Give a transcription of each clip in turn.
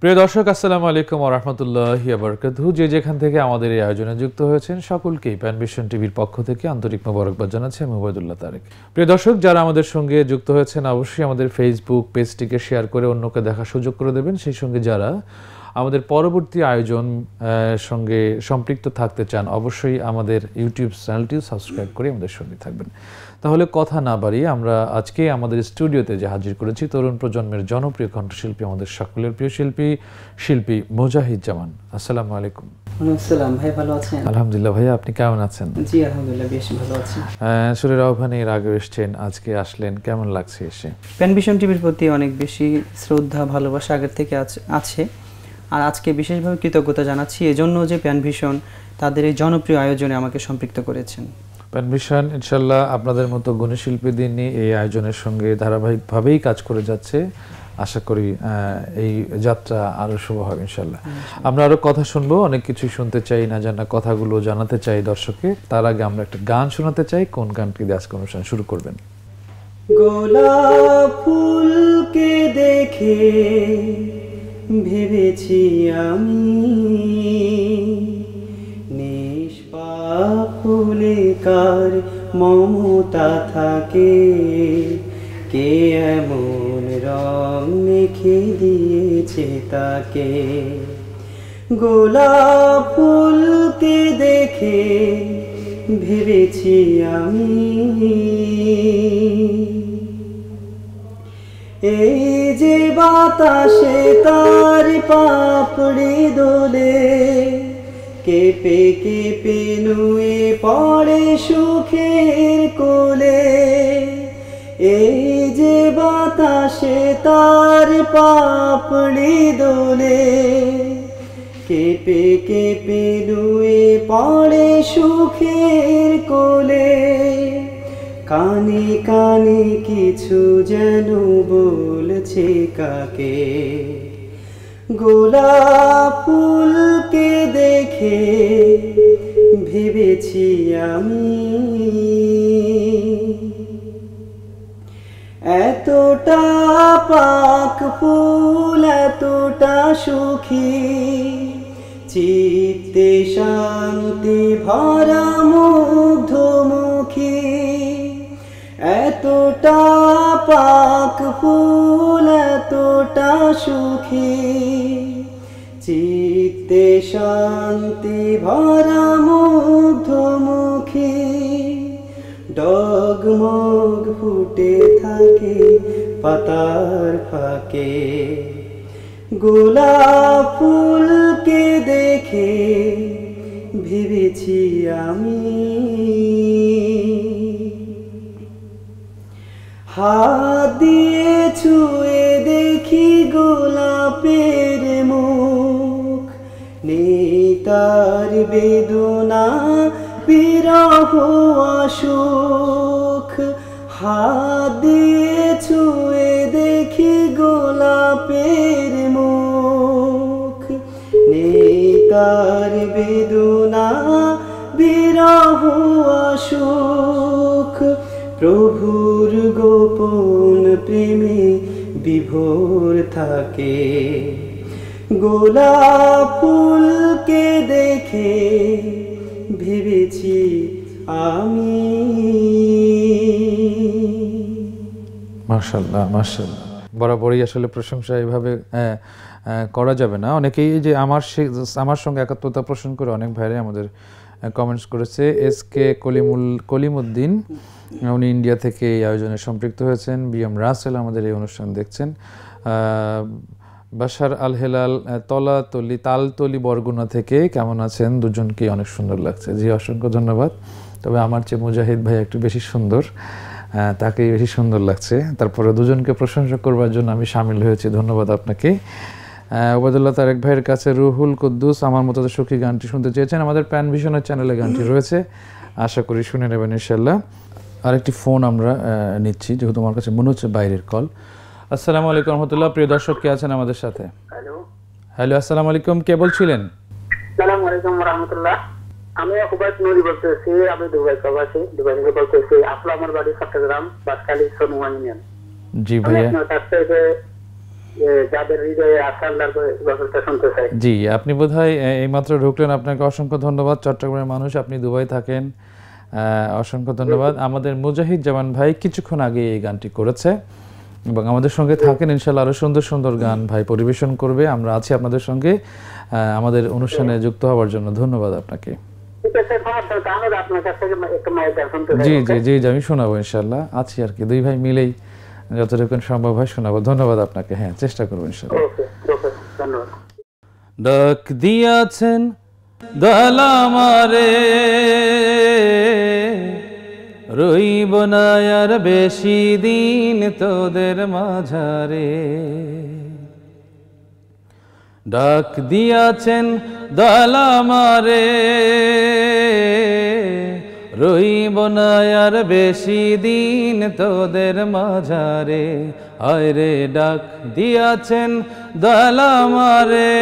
প্রিয় দর্শক, আসসালামু আলাইকুম ওয়া রাহমাতুল্লাহি ওয়া বারাকাতুহু। যে যেখান থেকে আমাদের এই আয়োজনে যুক্ত হয়েছেন সকলকেই প্যানভিশন টিভির পক্ষ থেকে আন্তরিক মোবারকবাদ জানাচ্ছি আমি ওবায়দুল্লাহ তারেক। প্রিয় দর্শক, যারা আমাদের সঙ্গে যুক্ত হয়েছেন অবশ্যই আমাদের ফেসবুক পেজটিকে শেয়ার করে অন্যকে দেখার সুযোগ করে দেবেন। সেই সঙ্গে যারা আমাদের পরবর্তী আয়োজন সঙ্গে সম্পৃক্ত থাকতে চান অবশ্যই আমাদের ইউটিউব চ্যানেলটিও সাবস্ক্রাইব করে আমাদের সঙ্গে থাকবেন। তাহলে কথা না বাড়িয়ে আমরা আজকে আমাদের স্টুডিওতে যে হাজির করেছি তরুণ প্রজন্মের জনপ্রিয় কণ্ঠশিল্পী, আমাদের সকলের প্রিয় শিল্পী মুজাহিদ জামান। আসসালামু আলাইকুম। আসসালাম ভাই, ভালো আছেন? আলহামদুলিল্লাহ ভাইয়া, আপনি কেমন আছেন? জি আলহামদুলিল্লাহ বেশ ভালো আছি। সুরের আহ্বানে এর আগে এসেছেন, আজকে আসলেন, কেমন লাগছে এসে? প্যানভিশন টিভির প্রতি অনেক বেশি শ্রদ্ধা ভালোবাসা আগের থেকে আছে, আর আজকে বিশেষভাবে কৃতজ্ঞতা জানাচ্ছি এজন্য যে প্যানভিশন তাদের এই জনপ্রিয় আয়োজনে আমাকে সম্পৃক্ত করেছেন। প্যানভিশন ইনশাল্লাহ আপনাদের মতো গুণী শিল্পীদের নিয়ে এই আয়োজনের সঙ্গে ধারাবাহিকভাবেই কাজ করে যাচ্ছে। আশা করি এই যাত্রা আরো শুভ হবে ইনশাল্লাহ। আমরা আরো কথা শুনবো, অনেক কিছুই শুনতে চাই, না জানা কথাগুলো জানাতে চাই দর্শককে। তার আগে আমরা একটা গান শোনাতে চাই। কোন গানটি দিয়ে আজকে অনুষ্ঠান শুরু করবেন? গোলাপ ফুলকে দেখে ভেবেছি আমি, নিষ্পাপ ফুলে কার মমতা থাকে, কে এমন রং মেখে দিয়েছে তাকে। গোলাপ ফুলকে দেখে ভেবেছি আমি, এই যে বাতাসে তার পাপড়ি দোলে, কেঁপে কেঁপে নুয়ে পড়ে সুখের কোলে। এই যে বাতাসে তার পাপড়ি দোলে, কেঁপে কেঁপে নুয়ে পড়ে সুখের কোলে। কানে কানে কিছু যেন বলছে কাকে, গোলাপ ফুলকে দেখে ভেবেছি আমি। এতটা পাক ফুল এতটা সুখী, চিত্তে শান্তি ভরা মুগ্ধমুখী। এতটা পাক ফুল এতটা সুখী, চিত্তে শান্তি ভরা মুগ্ধমুখী। ডগমগ ফুটে থাকে পাতার ফাঁকে, গোলাপ ফুলকে দেখে ভেবেছি আমি। হাত দিয়ে ছুঁয়ে দেখি গোলাপের মুখ, নেই তার বেদনা বিরহ অসুখ। হাত দিয়ে ছুঁয়ে দেখি গোলাপের মুখ, নেই তার বেদনা বিরহ অসুখ। প্রভুর গোপন প্রেমে বিভোর থাকে, গোলাপ ফুলকে দেখে ভেবেছি আমি। মাশাআল্লাহ মাশাআল্লাহ, বরাবরই আসলে প্রশংসা এভাবে করা যাবে না। অনেকেই যে আমার সঙ্গে একাত্মতা পোষণ করে অনেক ভাইরাই আমাদের কমেন্টস করেছে। এসকে কলিমুদ্দিন, উনি ইন্ডিয়া থেকে এই আয়োজনে সম্পৃক্ত হয়েছেন। বিএম রাসেল আমাদের এই অনুষ্ঠান দেখছেন। বাশার আল হেলাল তালতলি বরগুনা থেকে, কেমন আছেন? দুজনকেই অনেক সুন্দর লাগছে। জি অসংখ্য ধন্যবাদ। তবে আমার চেয়ে মুজাহিদ ভাই একটু বেশি সুন্দর, তাকেই বেশি সুন্দর লাগছে। তারপরে দুজনকে প্রশংসা করবার জন্য আমি সামিল হয়েছি, ধন্যবাদ আপনাকে। ওবায়দুল্লাহ তারেক ভাইয়ের কাছে রুহুল কুদ্দুস আমার মতো সুখী গানটি শুনতে চেয়েছেন। আমাদের প্যানভিশনের চ্যানেলে গানটি রয়েছে, আশা করি শুনে নেবেন ইনশাল্লাহ। আরেকটি ফোন আমরা নিচ্ছি, যেহেতু আমার কাছে মনে হচ্ছে বাইরের কল। আসসালামু আলাইকুম রহমতুল্লাহ, প্রিয় দর্শক কে আছেন আমাদের সাথে? হ্যালো আসসালামু আলাইকুম, কে বলছিলেন? আসসালামু আলাইকুম রাহমাতুল্লাহ। আমি হুবাইব নূরি বলতেছি, আমি দুবাই প্রবাসী। দুবাই থেকে বলতেছি। আসলে আমার বাড়ি চট্টগ্রাম, বাসখালী, সোনুয়া ইউনিয়ন। জি ভাইয়া। আপনার কাছ থেকে যাদের হৃদয়ে আশা আল্লাহর গজলটা শুনতে চাই। জি, আপনি বোধহয় এইমাত্র ঢুকলেন। আপনাকে অসংখ্য ধন্যবাদ। চট্টগ্রামের মানুষ, আপনি দুবাই থাকেন, অসংখ্য ধন্যবাদ। আমাদের মুজাহিদ জামান ভাই কিছুক্ষণ আগে এই গানটি করেছে এবং আমাদের সঙ্গে থাকেন। ইনশাল্লাহ আরো সুন্দর সুন্দর গান ভাই পরিবেশন করবে। আমরা আছি আপনাদের সঙ্গে আমাদের অনুষ্ঠানে যুক্ত হওয়ার জন্য। ধন্যবাদ আপনাকে। ঠিক আছে, তাহলে আপনার কাছ থেকে একটা মায়ের গান শুনতে চাই। জি জি জি, আমি শোনাবো ইনশাল্লাহ। আছি আর কি, দুই ভাই মিলেই যতটুকু সম্ভব হয় শোনাবো। ধন্যবাদ আপনাকে। হ্যাঁ, চেষ্টা করবো ইনশাল্লাহ। ওকে ওকে, ধন্যবাদ। ডাক দিয়াছেন দয়াল আমারে, রইব না আর বেশি দিন তোদের মাঝারে। ডাক দিয়াছেন দয়াল আমারে, রইব না আর বেশি দিন তোদের মাঝারে। আয় রে ডাক দিয়াছেন দয়াল আমারে,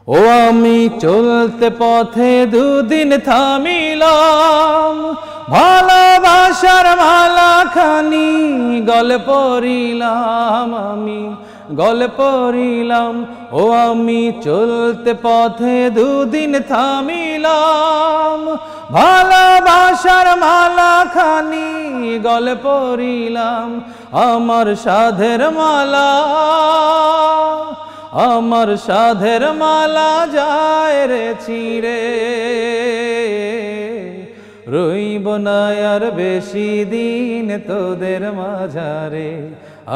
ও আমি চলতে পথে দুদিন থামিলাম, ভালোবাসার মালাখানি গলে পড়িলাম, আমি গলে পড়িলাম। ও আমি চলতে পথে দুদিন থামিলাম, ভালোবাসার মালাখানি গলে পড়িলাম। আমার সাধের মালা, আমার সাধের মালা যায় রে ছিঁড়ে, রইব না আর বেশি দিন তোদের মাঝারে।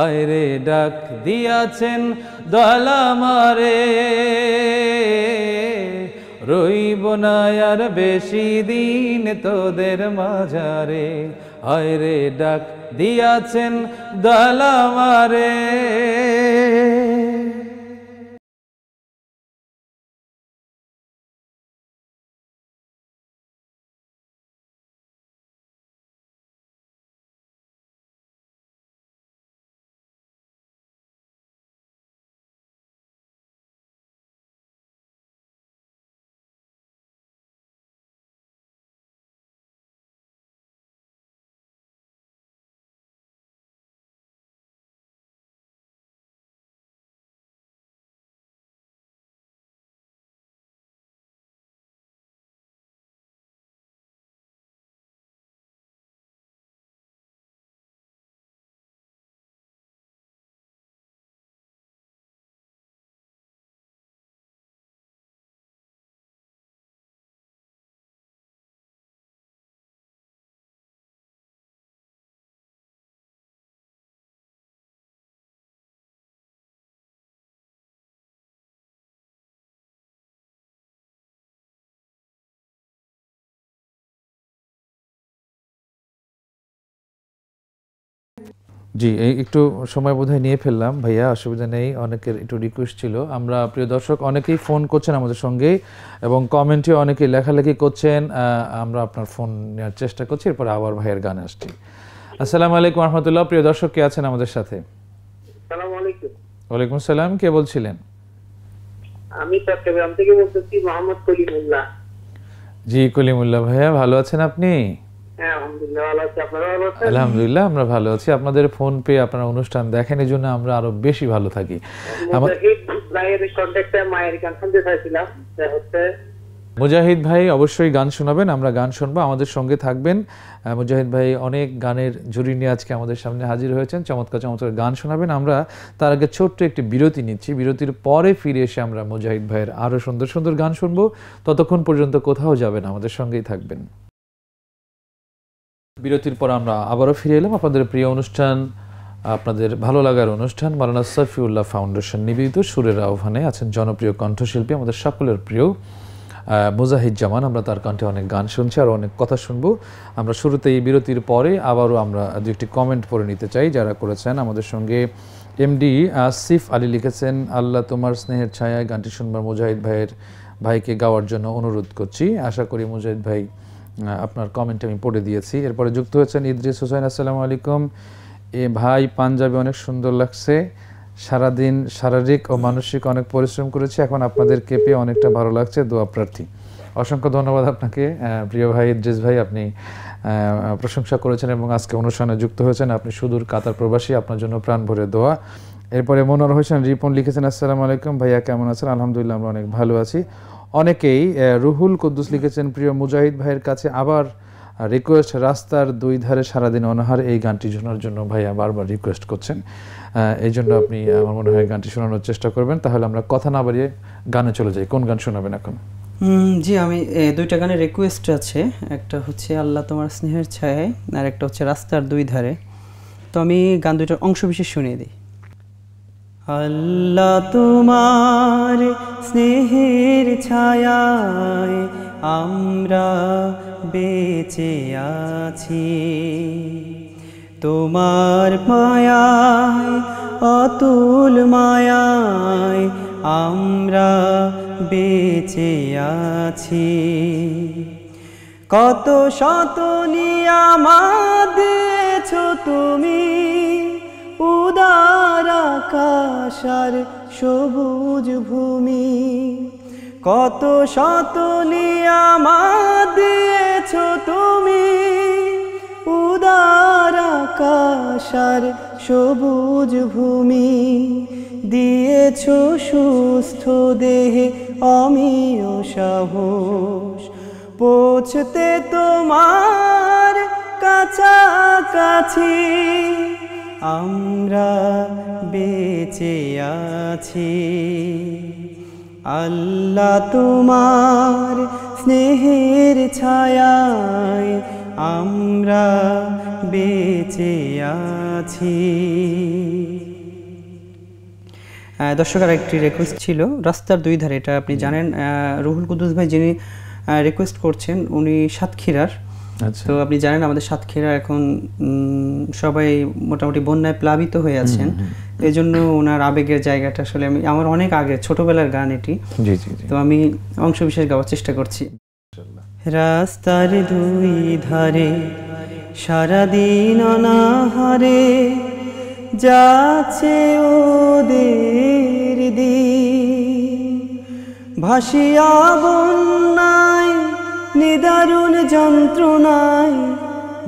আয় রে ডাক দিয়াছেন দয়াল আমারে, রইব না আর বেশি দিন তোদের মাঝারে। আয় রে ডাক দিয়াছেন দয়াল আমারে। জি, একটু সময় বোধহয় নিয়ে ফেললাম ভাইয়া, অসুবিধা নেই। অনেকের একটু রিকোয়েস্ট ছিল। আমরা প্রিয় দর্শক অনেকেই ফোন করছেন আমাদের সঙ্গে এবং কমেন্টে অনেকেই লেখালেখি করছেন। আমরা আপনার ফোন নেওয়ার চেষ্টা করছি, এরপর আবার ভাইয়ের গান আসছি। আসসালামু আলাইকুম রহমতুল্লাহ। প্রিয় দর্শক কে আছেন আমাদের সাথে? আসসালামু আলাইকুম। ওয়ালাইকুম সালাম, কে বলছিলেন? আমি চট্টগ্রাম থেকে বলতেছি, মোহাম্মদ কলিমুল্লাহ। জি কলিমুল্লাহ ভাইয়া, ভালো আছেন আপনি? হ্যাঁ আলহামদুলিল্লাহ ভালো আছি, আপনারা ভালো আছেন? আলহামদুলিল্লাহ আমরা ভালো আছি। আপনাদের ফোন পেয়ে আপনারা অনুষ্ঠান দেখেন, এই জন্য আমরা আরো বেশি ভালো থাকি। মুজাহিদ ভাইয়ের কন্ট্যাক্টে মায়ের গান শুনতে চাইছিলাম, হচ্ছে মুজাহিদ ভাই অবশ্যই গান শোনাবেন, আমরা গান শুনবো, আমাদের সঙ্গে থাকবেন। মুজাহিদ ভাই অনেক গানের জুড়ি নিয়ে আজকে আমাদের সামনে হাজির হয়েছেন, চমৎকার চমৎকার গান শোনাবেন। আমরা তার আগে ছোট্ট একটি বিরতি নিচ্ছি, বিরতির পরে ফিরে এসে আমরা মুজাহিদ ভাইয়ের আরো সুন্দর সুন্দর গান শুনবো। ততক্ষণ পর্যন্ত কোথাও যাবেন, আমাদের সঙ্গেই থাকবেন। বিরতির পর আমরা আবারও ফিরে এলাম আপনাদের প্রিয় অনুষ্ঠান, আপনাদের ভালো লাগার অনুষ্ঠান মাওলানা সফিউল্লাহ ফাউন্ডেশন নিবেদিত সুরের আহ্বানে। আছেন জনপ্রিয় কণ্ঠশিল্পী, আমাদের সকলের প্রিয় মুজাহিদ জামান। আমরা তার কণ্ঠে অনেক গান শুনছি আর অনেক কথা শুনবো। আমরা শুরুতে এই বিরতির পরে আবারও আমরা দু একটি কমেন্ট পড়ে নিতে চাই যারা করেছেন আমাদের সঙ্গে। এমডি আসিফ আলী লিখেছেন, আল্লাহ তোমার স্নেহের ছায়ায় গানটি শুনবার মুজাহিদ ভাইকে গাওয়ার জন্য অনুরোধ করছি। আশা করি মুজাহিদ ভাই আপনার কমেন্ট আমি পড়ে দিয়েছি। এরপরে যুক্ত হয়েছেন ইদ্রিস হোসেন, আসসালামু আলাইকুম। ভাই পাঞ্জাবি অনেক সুন্দর লাগছে, সারাদিন শারীরিক ও মানসিক অনেক পরিশ্রম করেছি, এখন আপনাদেরকে পেয়ে অনেকটা ভালো লাগছে, দোয়া প্রার্থী। অসংখ্য ধন্যবাদ আপনাকে প্রিয় ভাই ইদ্রিস ভাই, আপনি প্রশংসা করেছেন এবং আজকে অনুষ্ঠানে যুক্ত হয়েছেন। আপনি সুদূর কাতার প্রবাসী, আপনার জন্য প্রাণ ভরে দোয়া। এরপরে মনোয়ার হোসেন রিপন লিখেছেন, আসসালামু আলাইকুম ভাইয়া, কেমন আছেন? আলহামদুলিল্লাহ, আমরা অনেক ভালো আছি। অনেকেই রুহুল কুদ্দুস লিখেছেন, প্রিয় মুজাহিদ ভাইয়ের কাছে আবার রিকোয়েস্ট, রাস্তার দুই ধারে সারাদিন অনাহার, এই গানটি শোনার জন্য ভাইয়া বারবার রিকোয়েস্ট করছেন। এই জন্য আপনি আমার মনে হয় গানটি শোনানোর চেষ্টা করবেন। তাহলে আমরা কথা না বাড়িয়ে গানে চলে যাই। কোন গান শোনাবেন এখন? জি, আমি দুইটা গানের রিকোয়েস্ট আছে। একটা হচ্ছে আল্লাহ তোমার স্নেহের ছায়ায়, আর একটা হচ্ছে রাস্তার দুই ধারে। তো আমি গান দুইটার অংশ বিশেষ শুনিয়ে দিই। আল্লাহ তোমার স্নেহের ছায়ায় আমরা বেঁচে আছি, তোমার মায়ায় অতুল মায়ায় আমরা বেঁচে আছি। কত শত নিয়ামত দিয়েছো তুমি, উদার আকাশ আর সবুজ ভূমি। কত শত নিয়ামত দিয়েছো তুমি, উদার আকাশ আর সবুজ ভূমি। দিয়েছো সুস্থ দেহে অমিয় সাহস, পৌঁছতে তোমার কাছাকাছি আমরা বেঁচে আছি। আল্লাহ তোমার স্নেহের ছায়ায় আমরা বেঁচে আছি। দর্শকের একটি রিকোয়েস্ট ছিল রাস্তার দুই ধারে, এটা আপনি জানেন রুহুল কুদ্দুস ভাই যিনি রিকোয়েস্ট করছেন উনি সাতক্ষীরার। তো আপনি জানেন আমাদের সাতক্ষীরা এখন সবাই মোটামুটি বন্যায় প্লাবিত হয়ে আছেন। এই জন্য ওনার আবেগের জায়গাটা আসলে আমার অনেক আগে ছোটবেলার গান এটি। তো আমি অংশ বিশেষ গাওয়ার চেষ্টা করছি। রাস্তার দুই ধারে সারাদিন অনাহারে যাচ্ছে ওদের দিন, ভাসিয়া বন্যায় নিদারুণ যন্ত্রণায়,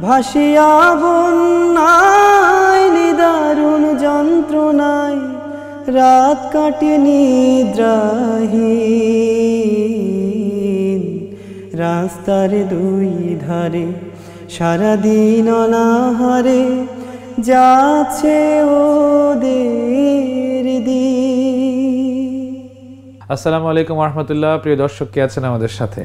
ভাসিয়া বন্যায় নিদারুণ যন্ত্রণায় রাত কাটে নিদ্রাহীন। রাস্তার দুই ধারে সারাদিন অনাহারে যাচ্ছে ওদের দিন। আসসালামু আলাইকুম ওয়া রাহমাতুল্লাহ। প্রিয় দর্শক, কে আছেন আমাদের সাথে?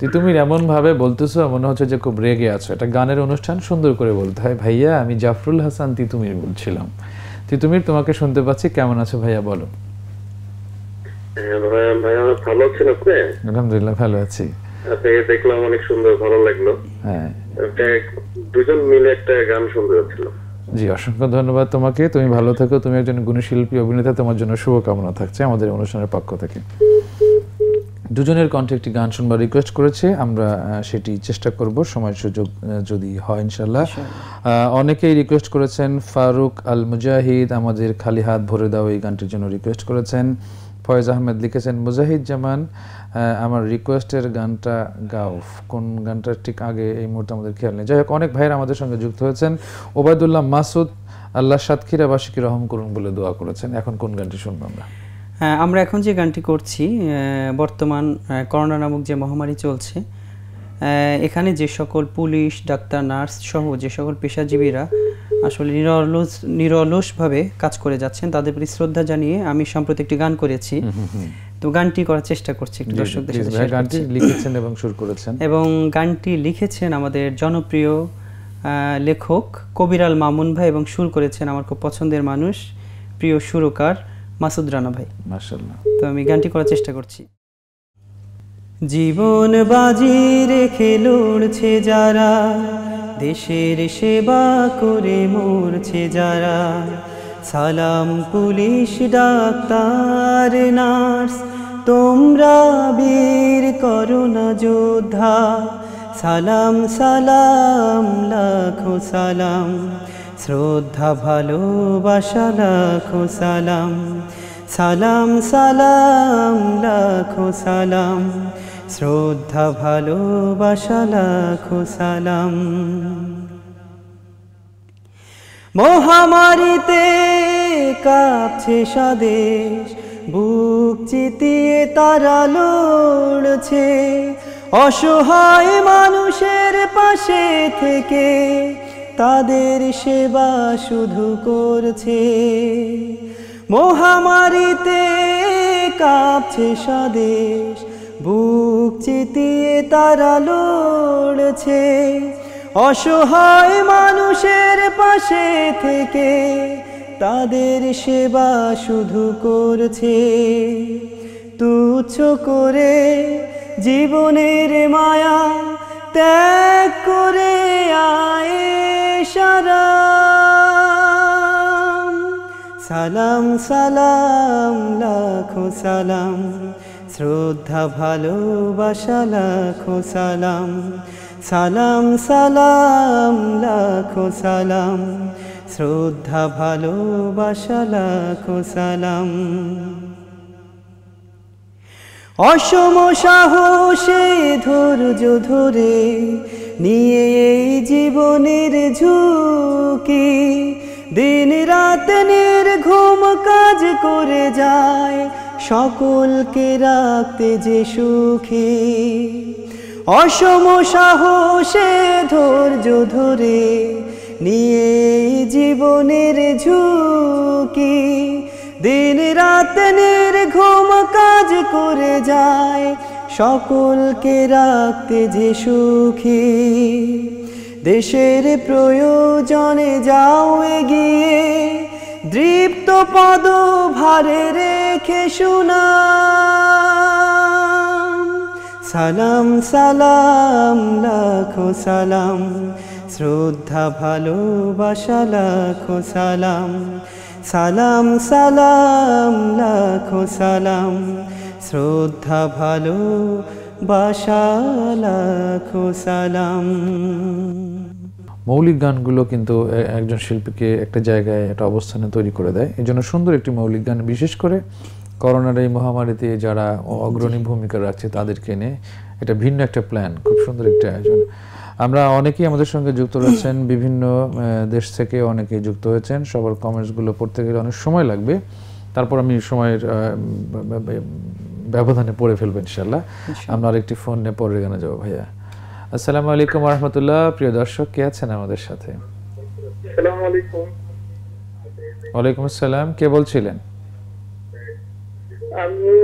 তিতুমির, এমন ভাবে বলতেছো মনে হচ্ছে যে খুব রেগে আছো। এটা গানের অনুষ্ঠান, সুন্দর করে বলতে হয়। ভাইয়া, আমি জাফরুল হাসান তিতুমির বলছিলাম। তিতুমির, তোমাকে শুনতে পাচ্ছি। কেমন আছো ভাইয়া, বলো। আলহামদুলিল্লাহ, ভালো আছি। দেখলাম অনেক সুন্দর, ভালো লাগলো। হ্যাঁ, দুজন মিলে একটা গান সুন্দর ছিল। জি, অসংখ্য ধন্যবাদ তোমাকে। তুমি ভালো থাকো, তুমি একজন গুণী শিল্পী অভিনেতা, তোমার জন্য শুভকামনা থাকছে আমাদের অনুষ্ঠানের পক্ষ থেকে। দুজনের কণ্ঠে একটি গান শুনবার রিকোয়েস্ট করেছে, আমরা সেটি চেষ্টা করব সময় সুযোগ যদি হয় ইনশাল্লাহ। অনেকেই রিকোয়েস্ট করেছেন। ফারুক আল মুজাহিদ আমাদের খালি হাত ভরে দাও এই গানটির জন্য রিকোয়েস্ট করেছেন। ফয়েজ আহমেদ লিখেছেন, মুজাহিদ জামান আমার রিকোয়েস্টের গানটা গাও। কোন গানটা ঠিক আগে এই মুহূর্তে আমাদের খেয়াল নেই। যাই হোক, অনেক ভাইয়েরা আমাদের সঙ্গে যুক্ত হয়েছেন। ওবায়দুল্লাহ মাসুদ, আল্লাহ সাতক্ষীরাবাসীকে রহম করুন বলে দোয়া করেছেন। এখন কোন গানটি শুনবো আমরা? আমরা এখন যে গানটি করছি, বর্তমান করোনা নামক যে মহামারী চলছে, এখানে যে সকল পুলিশ, ডাক্তার, নার্স সহ যে সকল পেশাজীবীরা আসলে নিরলসভাবে কাজ করে যাচ্ছেন, তাদের প্রতি শ্রদ্ধা জানিয়ে আমি সম্প্রতি একটি গান করেছি। তো গানটি করার চেষ্টা করছি একটু দর্শকদের সাথে। গানটি লিখেছেন এবং সুর করেছেন, এবং গানটি লিখেছেন আমাদের জনপ্রিয় লেখক কবির আল মামুন ভাই, এবং সুর করেছেন আমার খুব পছন্দের মানুষ, প্রিয় সুরকার মাসুদ রানা ভাই। মাশাআল্লাহ। তো আমি গানটি করার চেষ্টা করছি। জীবন বাজি রেখে লড়ছে যারা, দেশের সেবা করে মরছে যারা, সালাম পুলিশ, ডাক্তার, নার্স, তোমরা বীর করোনা যোদ্ধা। সালাম সালাম লাখো সালাম, শ্রদ্ধা ভালোবাসা লাখো সালাম। সালাম সালাম লাখো সালাম, শ্রদ্ধা ভালোবাসা লাখো সালাম। মহামারীতে কাঁপছে স্বদেশ, বুক চিতিয়ে তারা লড়ছে, অসহায় মানুষের পাশে থেকে তাদের সেবা শুধু করছে। মহামারীতে কাঁপছে স্বদেশ, বুক চিতিয়ে তারা লড়ছে, অসহায় মানুষের পাশে থেকে তাদের সেবা শুধু করছে। তুচ্ছ করে জীবনের মায়া ত্যাগ করে আয়েশারাম। সালাম সালাম লাখো সালাম, শ্রদ্ধা ভালোবাসা লাখো সালাম। সালাম সালাম লাখো সালাম, শ্রদ্ধা ভালোবাসা লাখো সালাম। অসম সাহসে ধৈর্য ধরে নিয়ে এই জীবনের ঝুঁকি, দিন রাত নির্ঘুম কাজ করে যায় সকলকে রাখতে যে সুখী। অসম সাহসে ধৈর্য ধরে নিয়ে জীবনের ঝুঁকি, দিন রাত নির্ঘুম কাজ করে যায় সকলকে রাখতে যে সুখী। দেশের প্রয়োজনে যাও এগিয়ে, দৃপ্ত পদ ভারে রেখে সুনাম। সালাম সালাম লাখো সালাম, শ্রদ্ধা ভালোবাসা লাখো সালাম। সালাম সালাম লাখো সালাম, শ্রদ্ধা ভালোবাসা লাখো সালাম। মৌলিক গানগুলো কিন্তু একজন শিল্পীকে একটা জায়গায় একটা অবস্থানে তৈরি করে দেয়। এই জন্য সুন্দর একটি মৌলিক গান, বিশেষ করে করোনার এই মহামারীতে যারা অগ্রণী ভূমিকা রাখছে তাদেরকে নিয়ে এটা ভিন্ন একটা প্ল্যান, খুব সুন্দর একটা আয়োজন। আমরা অনেকেই আমাদের সঙ্গে যুক্ত রয়েছেন, বিভিন্ন দেশ থেকে অনেকেই যুক্ত হয়েছেন। সবার কমেন্টসগুলো পড়তে গেলে অনেক সময় লাগবে, তারপর আমি সময়ের ব্যবধানে পড়ে ফেলবো ইনশাল্লাহ। আমরা আরেকটি ফোন নিয়ে পরের গানে যাবো। ভাইয়া আসসালামু আলাইকুম ওয়া রাহমাতুল্লাহ। প্রিয় দর্শক, কে আছেন আমাদের সাথে? আসসালামু আলাইকুম। ওয়ালাইকুম আসসালাম, কে বলছিলেন? আমি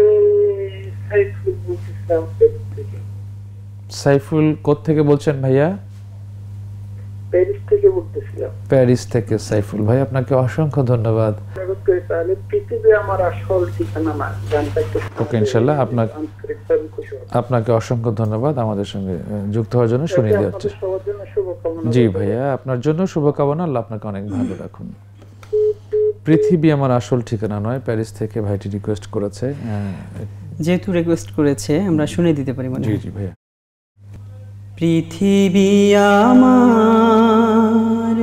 সাইফুল বলছিলাম প্যারিস থেকে। সাইফুল কোত্থেকে বলছেন ভাইয়া? প্যারিস থেকে বলতেছিলাম। প্যারিস থেকে সাইফুল ভাই, আপনাকে অসংখ্য ধন্যবাদ। তাহলে পৃথিবী আমার আসল ঠিকানা না, জানতে ওকে ইনশাআল্লাহ, আপনাকে অসংখ্য ধন্যবাদ আমাদের সঙ্গে যুক্ত হওয়ার জন্য, শুনিয়ে দেওয়ার চেষ্টা। জি ভাইয়া, আপনার জন্য শুভকামনা, আল্লাহ আপনাকে অনেক ভালো রাখুন। পৃথিবী আমার আসল ঠিকানা নয়, প্যারিস থেকে ভাইটি রিকোয়েস্ট করেছে। যেহেতু রিকোয়েস্ট করেছে আমরা শুনে দিতে পারি। জি জি ভাইয়া। পৃথিবী আমার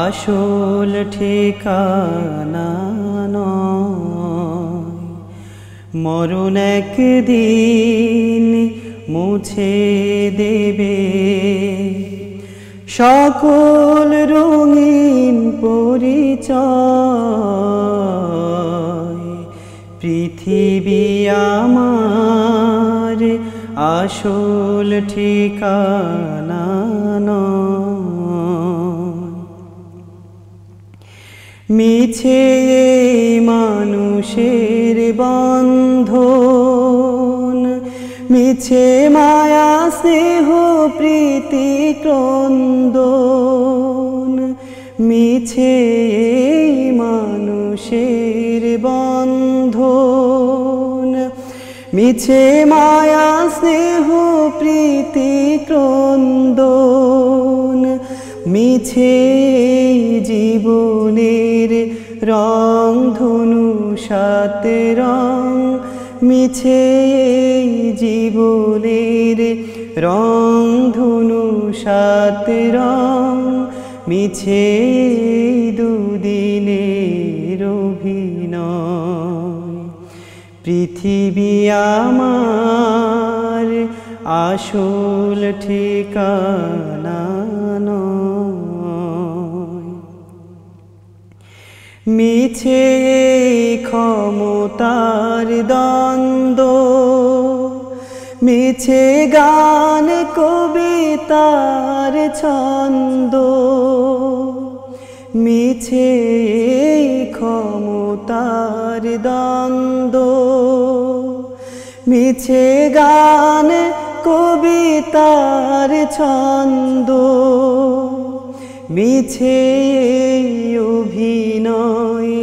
আসল ঠিকানা নয়, মরণ একদিন মুছে দেবে সকল রঙিন পরিচয়। পৃথিবী আমার আসল ঠিকানা নয়, মিছে মানুষের বন্ধন, মিছে মায়া স্নেহ প্রীতি ক্রন্দন, মিছে মানুষের বন্ধন, মিছে মায়া স্নেহ প্রীতি ক্রন্দন, মিছে জীবনের রং ধনু সাত রং, মিছে জীবনের রং ধনু সাত রং, মিছে দুদিনের অভিনয়। পৃথিবী আমার আসল ঠিকানা নয়। মিছে ক্ষমতার দ্বন্দ্ব, মিছে গান কবিতার ছন্দ, মিছে ক্ষমতার দ্বন্দ্ব, মিছে গান কবিতার ছন্দ, মিছে অভিনয়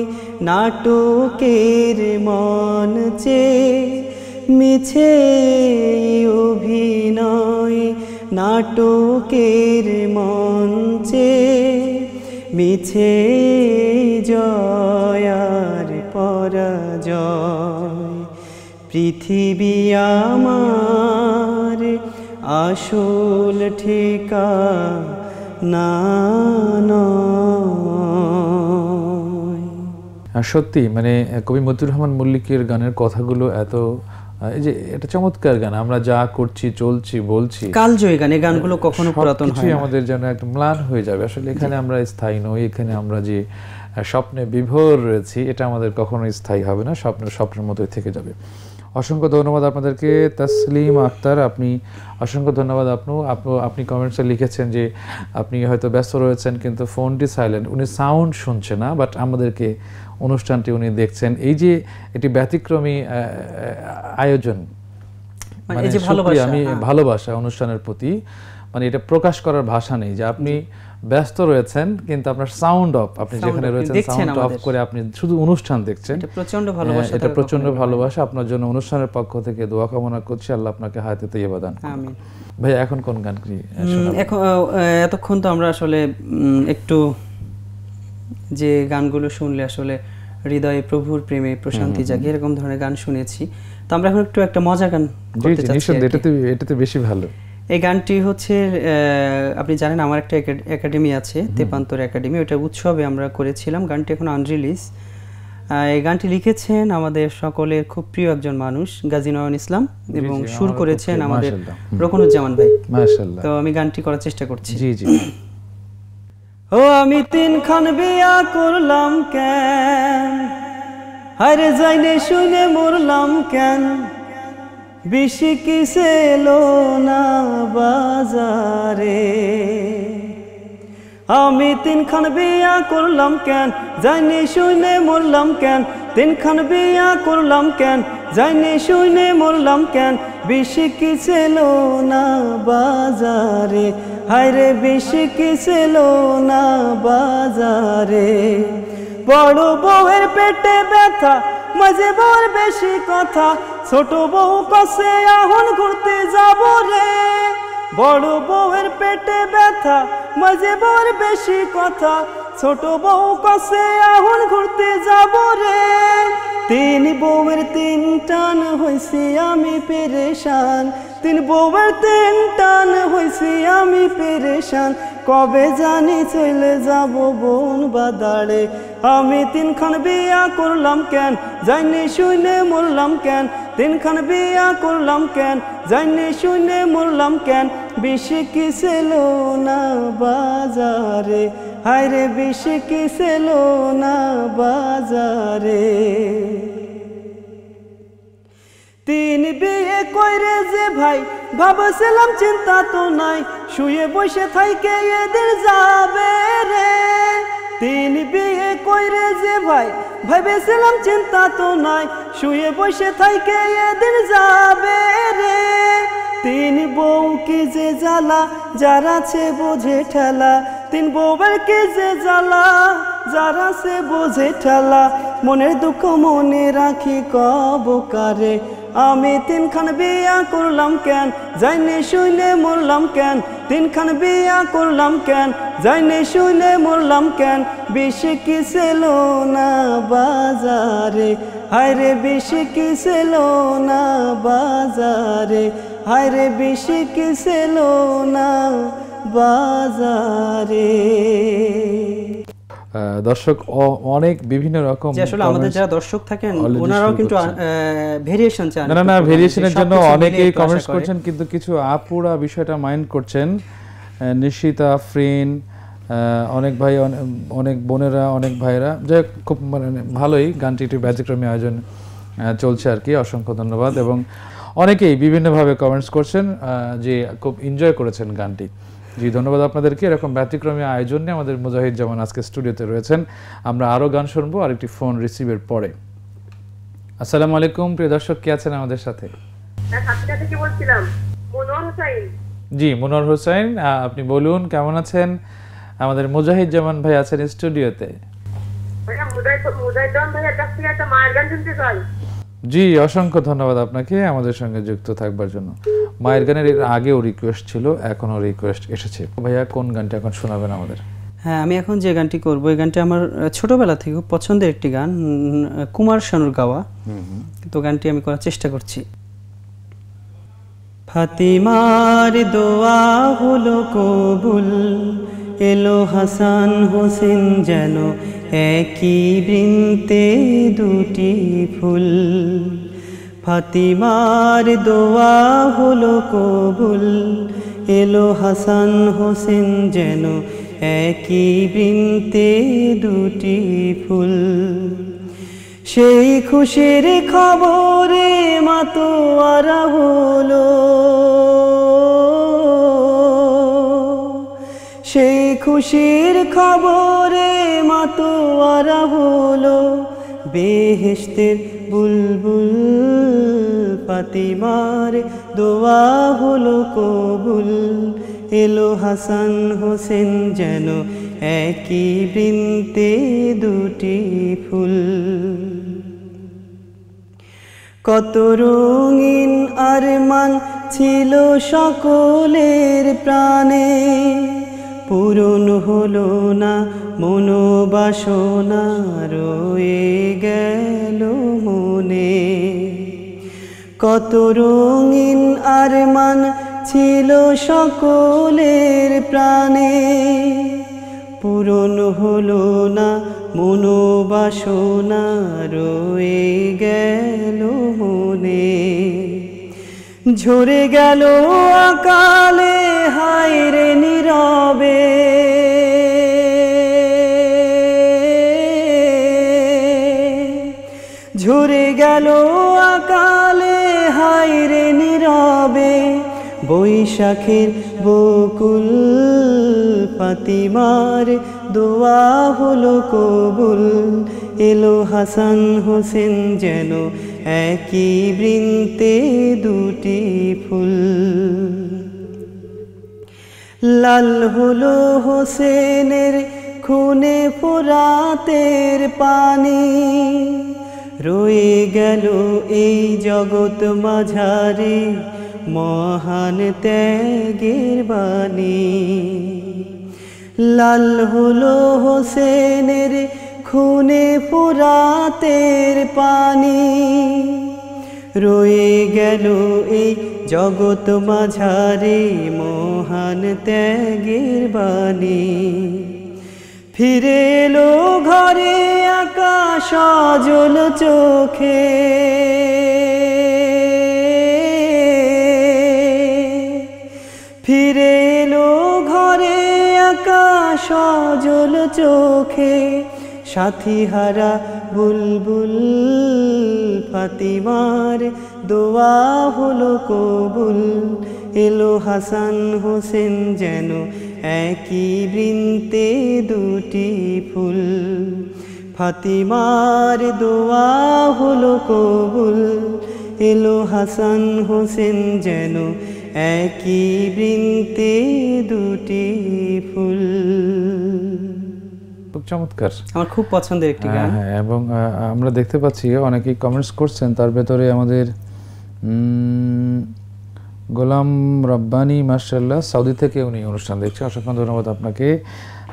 নাটকের মঞ্চে, মিছে অভিনয় নাটকের মঞ্চে, মিছে জয় আর পরাজয়। পৃথিবী আমার আসল ঠিকানা নয়। সত্যি মানে কবি মতিউর রহমান মল্লিকের গানের কথাগুলো এত, এই যে এটা চমৎকার গান, আমরা যা করছি চলছি বলছি কালজয়ী গান, এই গানগুলো কখনো পুরাতন হয় না, আমাদের যেন একটা ম্লান হয়ে যাবে। আসলে এখানে আমরা স্থায়ী নই, এখানে আমরা যে স্বপ্নে বিভোর রয়েছি এটা আমাদের কখনো স্থায়ী হবে না, স্বপ্নের মতোই থেকে যাবে। অসংখ্য ধন্যবাদ আপনাদেরকে। তাসলিম আক্তার, আপনি অসংখ্য ধন্যবাদ। আপনি কমেন্টসে লিখেছেন যে আপনি হয়তো ব্যস্ত রয়েছেন কিন্তু ফোনটি সাইলেন্ট, উনি সাউন্ড শুনছে না, বাট আমাদেরকে অনুষ্ঠানটি উনি দেখছেন। এই যে এটি ব্যতিক্রমী আয়োজন, মানে আমি ভালোবাসা অনুষ্ঠানের প্রতি, মানে এটা প্রকাশ করার ভাষা নেই যে আপনি ব্যস্ত রয়েছেন কিন্তু আপনার সাউন্ড অফ, আপনি যেখানে রয়েছেন সাউন্ড অফ করে আপনি শুধু অনুষ্ঠান দেখছেন। এটা প্রচন্ড ভালোবাসা, এটা প্রচন্ড ভালোবাসা। আপনার জন্য অনুষ্ঠানের পক্ষ থেকে দোয়া কামনা করছি, আল্লাহ আপনাকে হায়াতে তাইয়্যিবা দান করুন। আমিন। ভাই এখন কোন গান কি এখন এতক্ষণ তো আমরা আসলে একটু যে গানগুলো শুনলে আসলে হৃদয়ে প্রভুর প্রেমে প্রশান্তি জাগে এরকম ধরনের গান শুনেছি, তো আমরা এখন একটু একটা মজার গান করতে চাচ্ছি। এটাতে বেশি ভালো। এই গানটি হচ্ছে আপনি জানেন আমার একটা একাডেমি আছে, তেপান্তর একাডেমি, ওটা উৎসবে আমরা করেছিলাম। গানটি এখন আনরিলিজ। এই গানটি লিখেছেন আমাদের সকলের খুব প্রিয় একজন মানুষ গাজী নয়ন ইসলাম এবং সুর করেছেন আমাদের রকনুজ্জামান ভাই। মাশাআল্লাহ। তো আমি গানটি করার চেষ্টা করছি। জি জি। ও আমি তিনখান বিয়া করলাম কেন, হারে যাইনে শুনে মরলাম কেন, বেশি কিসে এলো না বাজারে। আমি তিনখান বিয়া করলাম কেন, যাইনি শুনে মরলাম কেন, তিনখান বিয়া করলাম কেন, যাইনি শুনে মরলাম কেন, বেশি কিসে এলো না বাজারে, হায়রে বেশি কিসে এলো না বাজারে। বড় বউয়ের পেটে ব্যথা, মাঝে বউর বেশি কথা, ছোট বউ কষে এখন ঘুরতে যাব রে। বড় বউয়ের পেটে ব্যথা, মাঝে বউর বেশি কথা, ছোট বউ কষে এখন ঘুরতে যাব রে। তিন বউয়ের তিন টান হইছি আমি পেরেশান, তিন বউয়ের তিন টান হইছি আমি পেরেশান, কবে জানি চলে যাব বোন বাদাড়ে। আমি তিনখান বিয়া করলাম কেন, যাইনি শুনে মরলাম কেন, তিনখান বিয়া করলাম কেন, যাইনি শুনে মরলাম কেন, বেশি কিসে এলো না বাজারে, হায়রে বেশি কিসে এলো না বাজারে। তিন বিয়ে কইরে যে ভাই ভাবছিলাম চিন্তা তো নাই, শুয়ে বসে থাইকে এদের যাবে রে। তিন বিয়ে কইরে যে ভাই ভেবেছিলাম চিন্তা তো নাই, শুয়ে বসে থাইকে এদের যাবে রে। তিন বউ কি যে জ্বালা, যারা আছে বোঝে ঠেলা, তিন বউয়ের কি যে জ্বালা, যারা আছে বোঝে ঠেলা, মনের দুঃখ মনে রাখি কব কারে। আমি তিনখান বিয়া করলাম কেন, যাইনি শুনে মরলাম কেন, তিনখান বিয়া করলাম কেন, যাইনি শুনে মরলাম কেন, বেশি কিসে এলো না বাজারে, হায়রে বেশি কিসে এলো না বাজারে, হায়রে বেশি কিসে এলো না বাজারে। দর্শক অনেক বিভিন্ন রকম যে আসলে আমাদের যারা দর্শক থাকেন ওনারাও কিন্তু ভেরিয়েশন চান। না ভেরিয়েশনের জন্য অনেকেই কমেন্টস করছেন, কিন্তু কিছু আপুরা বিষয়টা মাইন্ড করছেন। নিশিতা আফরিন, অনেক ভাই, অনেক বোনেরা, অনেক ভাইরা, যাই খুব মানে ভালোই গানটি একটি ব্যতিক্রমী আয়োজন চলছে আর কি। অসংখ্য ধন্যবাদ। এবং অনেকেই বিভিন্নভাবে কমেন্টস করছেন যে খুব এনজয় করেছেন গানটি। জি ধন্যবাদ আপনাদেরকে। এরকম ব্যতিক্রমী আয়োজন নিয়ে আমাদের মুজাহিদ জামান আজকে স্টুডিওতে রয়েছেন। আমরা আরও গান শুনবো আরেকটি ফোন রিসিভের পরে। আসসালামু আলাইকুম প্রিয় দর্শক, কে আছেন আমাদের সাথে? জি মনোয়ার হোসেন, আপনি বলুন কেমন আছেন? আমাদের মুজাহিদ জামান ভাই আছেন স্টুডিওতে। জি অসংখ্য ধন্যবাদ আপনাকে আমাদের সঙ্গে যুক্ত থাকবার জন্য। মায়ের গানের এর আগেও রিকোয়েস্ট ছিল, এখনো রিকোয়েস্ট এসেছে। ভাইয়া কোন গানটা এখন শোনাবেন আমাদের? হ্যাঁ, আমি এখন যে গানটি করব এই গানটি আমার ছোটবেলা থেকে খুব পছন্দের একটি গান, কুমার শানুর গাওয়া। তো গানটি আমি করার চেষ্টা করছি। ফাতিমার দোয়া হলো কবুল, এলো হাসান হোসেন যেন একই বৃন্তে দুটি ফুল। ফাতিমার দোয়া হলো কবুল, এলো হাসান হোসেন যেন একই বৃন্তে দুটি ফুল। সেই খুশির খবরে মাতোয়ারা হলো, সেই খুশির খবরে মাতোয়ারা হলো বেহেশতের বুলবুল। ফাতিমার দোয়া হলো কবুল, এলো হাসান হোসেন যেন একই বৃন্তে দুটি ফুল। কত রঙিন আরমান ছিল সকলের প্রাণে, পূরণ হলো না মনোবাসনা রয়ে গেল মনে। কত রঙিন আরমান ছিল সকলের প্রাণে, পূরণ হলো না মনোবাসনা রয়ে গেল মনে। ঝরে গেল আকালে হায় রে নীরবে, ঝরে গেল আকালে হায় রে নীরবে বৈশাখের বকুল। ফাতিমার দোয়া হলো কবুল, এলো হাসান হোসেন যেন একই বৃন্তে দুটি ফুল। লাল হলো হোসেনের খুনে ফোরাতের পানি, রয়ে গেল এই জগৎ মাঝারে মহান ত্যাগের বাণী। লাল হলো হোসেনের খুনে ফোরাতের পানি, রয়ে গেল এই জগৎ মাঝারে মহান ত্যাগের বাণী। ফিরে এলো ঘরে আকাশ সজল চোখে, ফিরে এলো ঘরে আকাশ সজল চোখে সাথী হারা বুলবুল। ফাতিমার দোয়া হলো কবুল, এলো হাসান হোসেন যেন একই বৃন্তে দুটি ফুল। ফাতিমার দোয়া হলো কবুল, এলো হাসান হোসেন যেন একই বৃন্তে দুটি ফুল। খুব চমৎকার, আমার খুব পছন্দের একটি গান। হ্যাঁ, এবং আমরা দেখতে পাচ্ছি অনেকেই কমেন্টস করছেন, তার ভেতরে আমাদের গোলাম রব্বানি মাশাআল্লাহ সৌদি থেকে উনি অনুষ্ঠান দেখছেন, অসংখ্য ধন্যবাদ আপনাকে।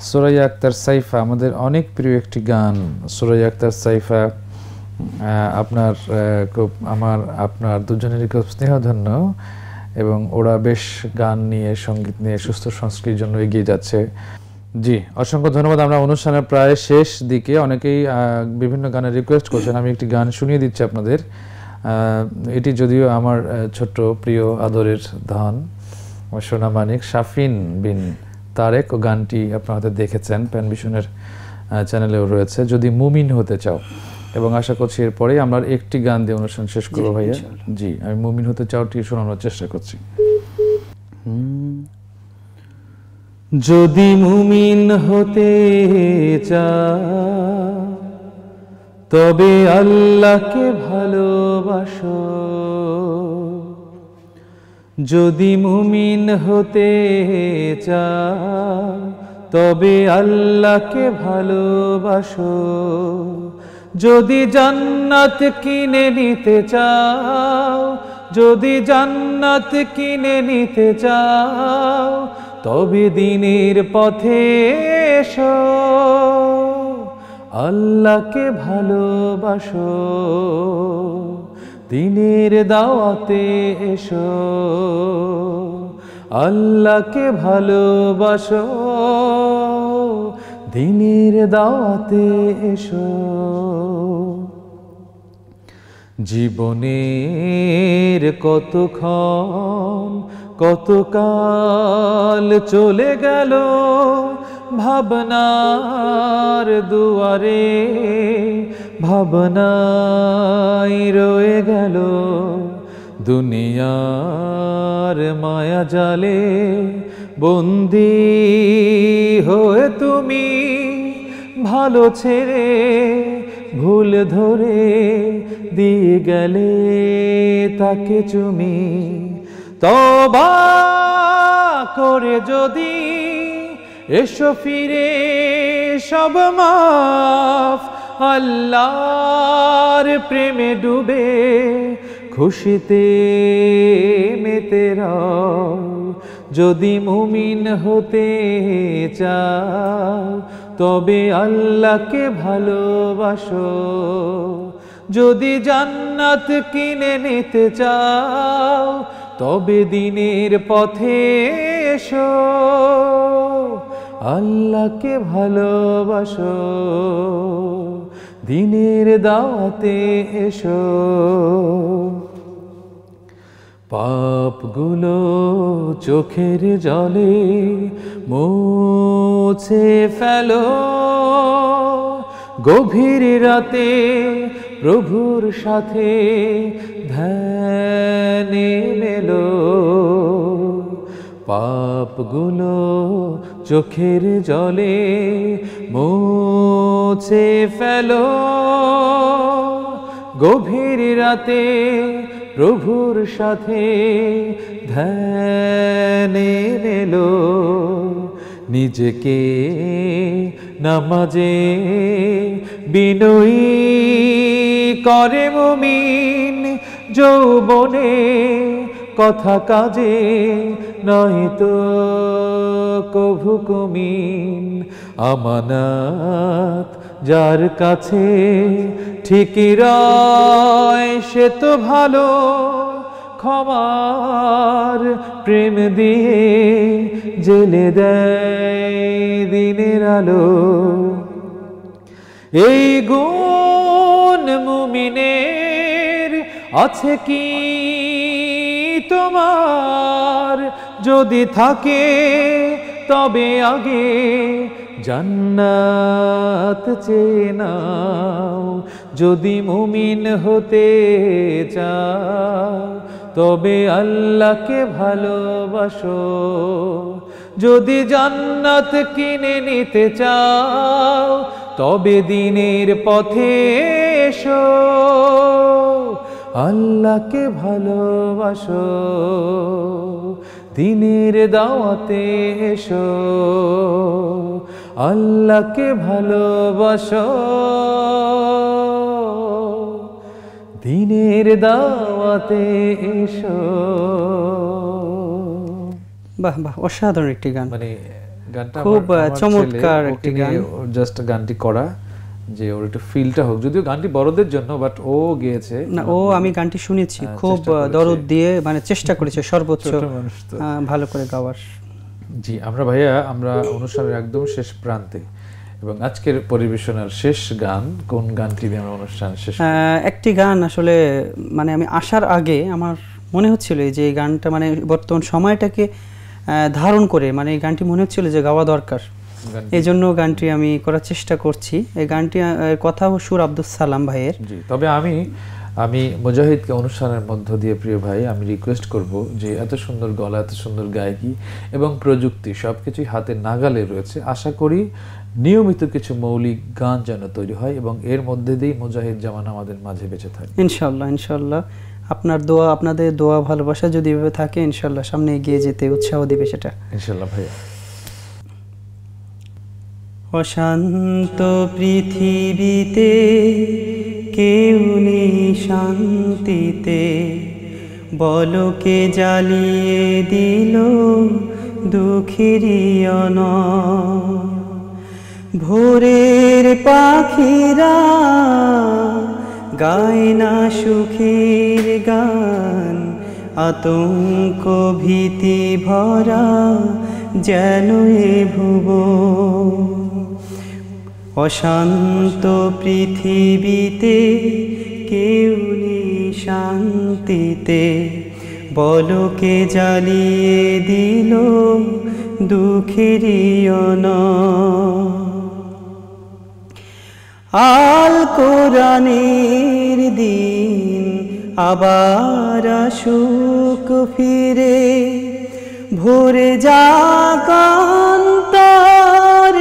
সুরাইয়া আক্তার সাইফা, আমাদের অনেক প্রিয় একটি গান। সুরাইয়া আক্তার সাইফা, আপনার খুব আপনার দুজনেরই খুব স্নেহধন্য, এবং ওরা বেশ গান নিয়ে সঙ্গীত নিয়ে সুস্থ সংস্কৃতির জন্য এগিয়ে যাচ্ছে। জি, অসংখ্য ধন্যবাদ। আমরা অনুষ্ঠানের প্রায় শেষ দিকে, অনেকেই বিভিন্ন গানের রিকোয়েস্ট করছেন, আমি একটি গান শুনিয়ে দিচ্ছি আপনাদের। এটি যদিও আমার ছোট্ট প্রিয় আদরের ধন সোনা মানিক শাফিন বিন তারেক, ও গানটি আপনারা হয়তো দেখেছেন, প্যানভিশনের চ্যানেলেও রয়েছে, যদি মুমিন হতে চাও। এবং আশা করছি এরপরেই আমরা একটি গান দিয়ে অনুষ্ঠান শেষ করবো ভাইয়া। জি, আমি মুমিন হতে চাওটি শোনানোর চেষ্টা করছি। যদি মুমিন হতে চাও তবে আল্লাহকে ভালোবাসো, যদি মুমিন হতে চাও তবে আল্লাহকে ভালোবাসো, যদি জান্নাত কিনে নিতে চাও, যদি জান্নাত কিনে নিতে চাও তবে দিনের পথে এসো, আল্লাহকে ভালোবাসো, দিনের দাওয়াতে এসো, আল্লাহকে ভালোবাসো, দিনের দাওয়াতে এসো। জীবনের কতক্ষণ কতকাল চলে গেল ভাবনার দুয়ারে, ভাবনাই রয়ে গেল, দুনিয়ার মায়া জালে বন্দী হয়ে তুমি, ভালো ছেড়ে ভুল ধরে দিয়ে গেলে তাকে চুমি। তওবা করে যদি এসো ফিরে সব মাফ, আল্লাহর প্রেমে ডুবে খুশিতে মেতে রও, যদি মুমিন হতে চাও তবে আল্লাহকে ভালোবাসো, যদি জান্নাত কিনে নিতে চাও তবে দিনের পথে এসো, আল্লাহকে ভালোবাসো, দিনের দাওয়াতে এসো। পাপগুলো চোখের জলে মুছে ফেলো, গভীর রাতে প্রভুর সাথে ধ্যানে মেলো, পাপগুলো চোখের জলে মুছে ফেলো, গভীর রাতে প্রভুর সাথে ধ্যানে মেলো, নিজেকে নামাজে বিনয়ী করে মুমিন, যৌবনে কথা কাজে নয়তো কভু কমিন, আমানাত যার কাছে ঠিকই রয় সে তো ভালো, ক্ষমার প্রেম দিয়ে জেলে দেয় দিনের আলো। এই গুণ মুমিনের আছে কি তোমার, যদি থাকে তবে আগে জান্নাত চেয়ে নাও, যদি মুমিন হতে চাও তবে আল্লাহকে ভালোবাসো, যদি জান্নাত কিনে নিতে চাও তবে দিনের পথে এসো, আল্লাহকে ভালোবাসো, দিনের দাওয়াতে এসো, আল্লাহকে ভালোবাসো, দিনের দাওয়াতে এসো। বাহ বাহ, অসাধারণ একটি গান, মানে গানটা খুব চমৎকার একটি গান। জাস্ট গানটি করা যে ওর একটু ফিলটা হোক, যদিও গানটি বড়দের জন্য, বাট ও গেয়েছে না, ও আমি গানটি শুনেছি, খুব দরদ দিয়ে মানে চেষ্টা করেছে সর্বোচ্চ ভালো করে গাওয়ার। জি আমরা ভাইয়া আমরা অনুষ্ঠানের একদম শেষ প্রান্তে এবং আজকের পরিবেশনার শেষ গান কোন গানটি দিয়ে আমরা অনুষ্ঠান শেষ একটি গান আসলে মানে আমি আসার আগে আমার মনে হচ্ছিল যে এই গানটা মানে বর্তমান সময়টাকে ধারণ করে মানে এই গানটি মনে হচ্ছিল যে গাওয়া দরকার, এই জন্য গানটি আমি করার চেষ্টা করছি। এই গানটি কথা ও সুর আব্দুল সালাম ভাইয়ের। জি তবে আমি মুজাহিদকে অনুষ্ঠানের মধ্য দিয়ে প্রিয় ভাই আমি রিকোয়েস্ট করব যে এত সুন্দর গলা, এত সুন্দর গায়কি এবং প্রযুক্তি সবকিছুই হাতের নাগালে রয়েছে, আশা করি নিয়মিত কিছু মৌলিক গান যেন তৈরি হয় এবং এর মধ্যে দিয়েই মুজাহিদ জামান আমাদের মাঝে বেঁচে থাকে ইনশাআল্লাহ। ইনশাআল্লাহ আপনার দোয়া, আপনাদের দোয়া ভালোবাসা যদি এভাবে থাকে ইনশাআল্লাহ সামনে এগিয়ে যেতে উৎসাহ দিবে সেটা ইনশাআল্লাহ ভাইয়া। অশান্ত পৃথিবীতে কেউ নেই শান্তিতে, বলকে জ্বালিয়ে দিল দুঃখেরই অনল। ভোরের পাখিরা গায় না সুখের গান, আতঙ্ক ভীতি ভরা যেন এ ভুবন। অশান্ত পৃথিবীতে কেউ নেই শান্তিতে, বলকে জ্বালিয়ে দিল দুঃখেরই অনল। আল কোরআনের দিন আবার আসুক ফিরে, ভরে যাক অন্তর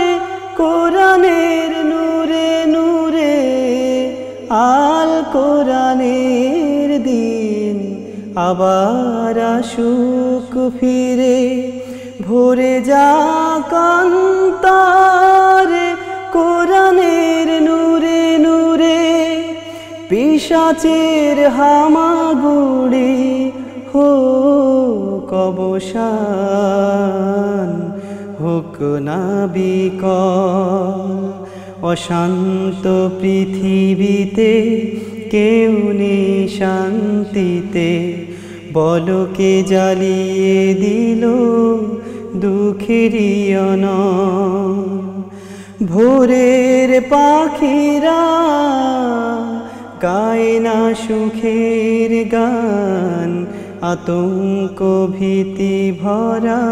কোরআনের নূরে নূরে। আল কোরআনের দিন আবার আসুক ফিরে, ভরে যাক অন্তর কোরআনের নূরে নূরে। পিশাচের হামাগুড়ি হোক অবসান, হোক না বিকল। অশান্ত পৃথিবীতে কেউ নেই শান্তিতে, বলকে জ্বালিয়ে দিল দুঃখেরই অনল। ভোরের পাখিরা গায় না সুখের গান, আতঙ্ক ভীতি ভরা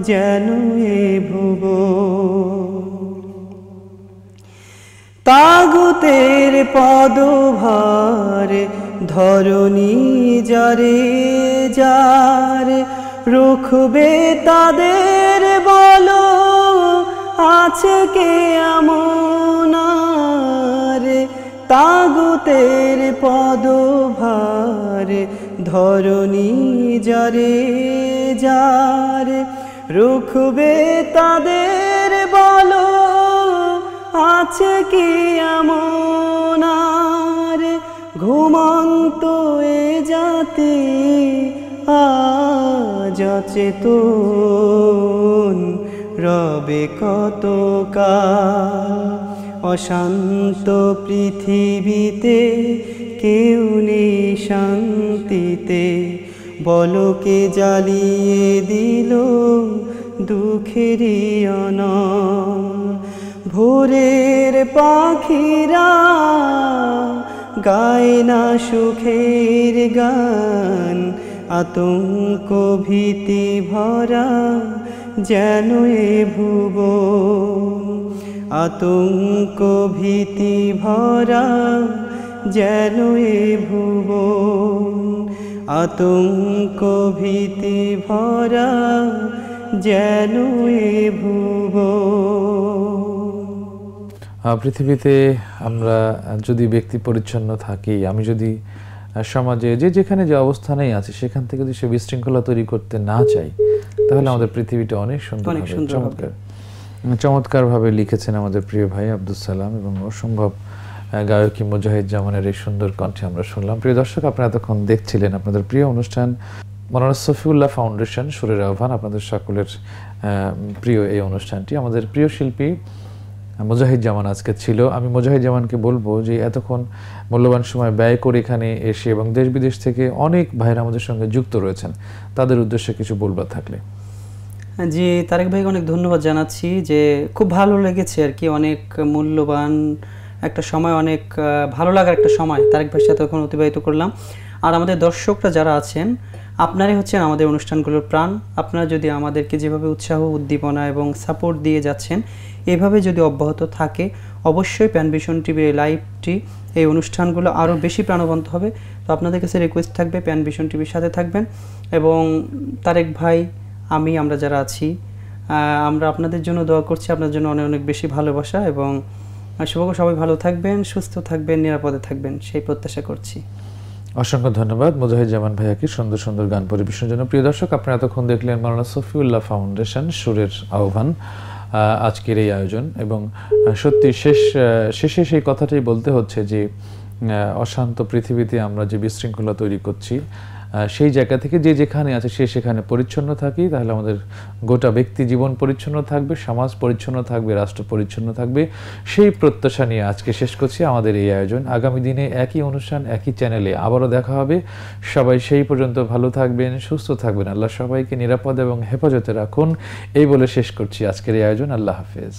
যেন এ ভুবন। তাগুতের পদভার ধরণী যারে যার, রুখবে তাদের বলো আছে কে এমন আর। তাগুতের পদভার ধরণী যারে যার, রুখবে তাদের বলো আছে কি এমন আর। ঘুমন্ত এ জাতি আজ অচেতন, রবে কতকাল। অশান্ত পৃথিবীতে কেউ নেই শান্তিতে, বলকে জ্বালিয়ে দিল দুঃখেরই অনল। ভোরের পাখিরা গায় না সুখের গান, আতঙ্ক ভীতি ভরা যেন এ ভুবন। আতঙ্ক ভীতি ভরা যেন এ ভুবন। আতঙ্ক ভীতি ভরা যেন এ ভুবন। পৃথিবীতে আমরা যদি ব্যক্তি পরিচ্ছন্ন থাকি, আমি যদি সমাজে যে যেখানে যে অবস্থানেই আছে সেখান থেকে যদি সে বিশৃঙ্খলা তৈরি করতে না চাই, তাহলে আমাদের পৃথিবীটা অনেক সুন্দর হবে। চমৎকারভাবে লিখেছেন আমাদের প্রিয় ভাই আব্দুল সালাম এবং অসম্ভব গায়কী মুজাহিদ জামানের এই সুন্দর কণ্ঠে আমরা শুনলাম। প্রিয় দর্শক, আপনারা এতক্ষণ দেখছিলেন আপনাদের প্রিয় অনুষ্ঠান মাওলানা সফিউল্লাহ ফাউন্ডেশন সুরের আহ্বান, আপনাদের সকলের প্রিয় এই অনুষ্ঠানটি। আমাদের প্রিয় শিল্পী মুজাহিদ জামান আজকে ছিল। আমি মুজাহিদ জামানকে বলবো যে এতক্ষণ মূল্যবান সময় ব্যয় করে এখানে এসে এবং দেশ বিদেশ থেকে অনেক ভাইরা আমাদের সঙ্গে যুক্ত রয়েছেন, তাদের উদ্দেশ্যে কিছু বলবার থাকলে। জি, তারেক ভাইকে অনেক ধন্যবাদ জানাচ্ছি, যে খুব ভালো লেগেছে আর কি। অনেক মূল্যবান একটা সময়, অনেক ভালো লাগার একটা সময় তারেক ভাইয়ের সাথে এখন অতিবাহিত করলাম। আর আমাদের দর্শকরা যারা আছেন, আপনারাই হচ্ছেন আমাদের অনুষ্ঠানগুলোর প্রাণ। আপনারা যদি আমাদেরকে যেভাবে উৎসাহ, উদ্দীপনা এবং সাপোর্ট দিয়ে যাচ্ছেন, এভাবে যদি অব্যাহত থাকে, অবশ্যই প্যানভিশন টিভির লাইভটি, এই অনুষ্ঠানগুলো আরও বেশি প্রাণবন্ত হবে। তো আপনাদের কাছে রিকোয়েস্ট থাকবে প্যানভিশন টিভির সাথে থাকবেন। এবং তারেক ভাই, আমরা যারা আছি, আমরা আপনাদের জন্য দোয়া করছি, আপনার জন্য অনেক অনেক বেশি ভালোবাসা, এবং শুভকামনা সবাই ভালো থাকবেন, সুস্থ থাকবেন, নিরাপদে থাকবেন, সেই প্রত্যাশা করছি। অসংখ্য ধন্যবাদ মুজাহিদুজ্জামান ভাইয়াকে সুন্দর সুন্দর গান পরিবেশনের জন্য। প্রিয় দর্শক, আপনারা এতক্ষণ দেখলেন মাওলানা সফিউল্লাহ ফাউন্ডেশন সুরের আহ্বান আজকের এই আয়োজন। এবং সত্যি শেষে সেই কথাটাই বলতে হচ্ছে যে অশান্ত পৃথিবীতে আমরা যে বিশৃঙ্খলা তৈরি করছি, সেই জায়গা থেকে যে যেখানে আছে সে সেখানে পরিচ্ছন্ন থাকি, তাহলে আমাদের গোটা ব্যক্তি জীবন পরিচ্ছন্ন থাকবে, সমাজ পরিচ্ছন্ন থাকবে, রাষ্ট্র পরিচ্ছন্ন থাকবে। সেই প্রত্যাশা নিয়ে আজকে শেষ করছি আমাদের এই আয়োজন। আগামী দিনে একই অনুষ্ঠান, একই চ্যানেলে আবারও দেখা হবে। সবাই সেই পর্যন্ত ভালো থাকবেন, সুস্থ থাকবেন। আল্লাহ সবাইকে নিরাপদ এবং হেফাজতে রাখুন, এই বলে শেষ করছি আজকের এই আয়োজন। আল্লাহ হাফেজ।